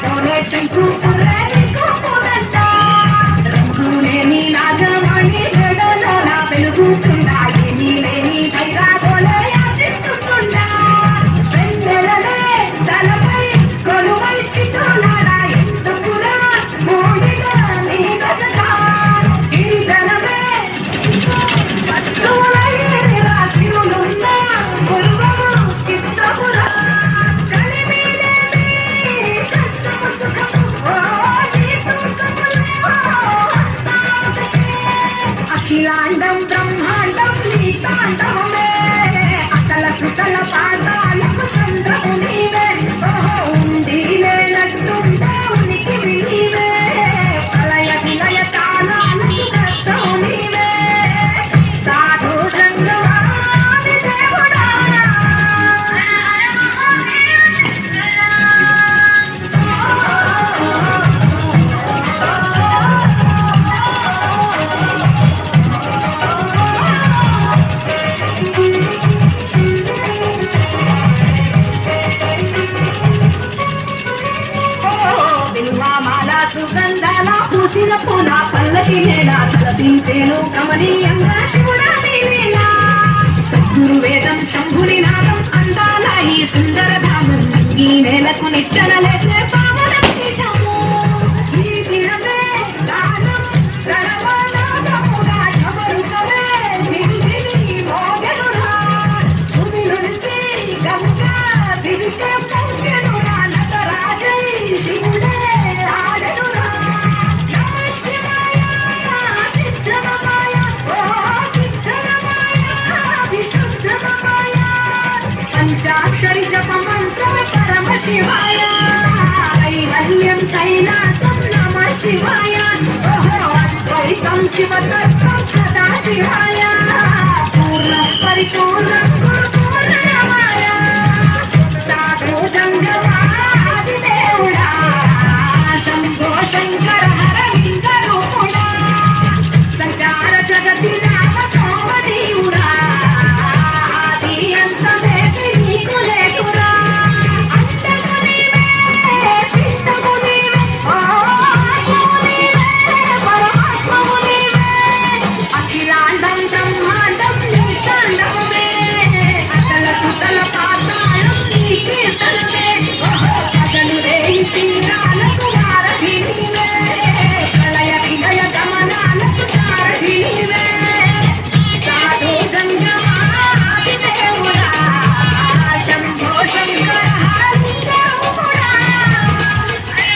తోనే చెంకు రంగులేని నాగమణి గడలోన వెలుగుతుందా ఏమీ లేని వైరాగోలే యాచిస్తుందా వెన్నెలనే తలపై కొలువై చిత్రులాడా ఎందుకురా మోడిగా నీ గజగా గిరిజనమే పట్టులయ్యే రాశిరులున్న గురువము చిత్తపురా అఖిలాండం బ్రహ్మాండం నీ తాండవమే అసల సుతల పాదాలకు చంద్రము నీవే ఉండి లేనట్టుండే ఉనికి నీవే ప్రళయ విలయ తాళాలకు దత్తము నీవే సాధు సంగమాని దేవుడా సుగంధాల పూసిన పూల పల్లకి నేల తలపించేను కమనీయంగా శివుడాని లీల సద్గురు వేదం శంభుని నాదం అందాల ఈ సుందర ధామం ఈ నేలకు నిచ్చనలేసే పావన పీఠము ఈ దినమే గానం ప్రణవనాదముగా ఢమరుకమే దివిదివి మోగెనురా భూమి నుంచి గంగా దివికే పొంగెనురా నటరాజై శివుడే పంచాక్షరి జప మంత్రమే పరమ శివాయ కైవల్యం కైలాసం నమ శివాయ అద్వైతం శివతత్వం సదా శివాయ పూర్ణ పరిపూర్ణ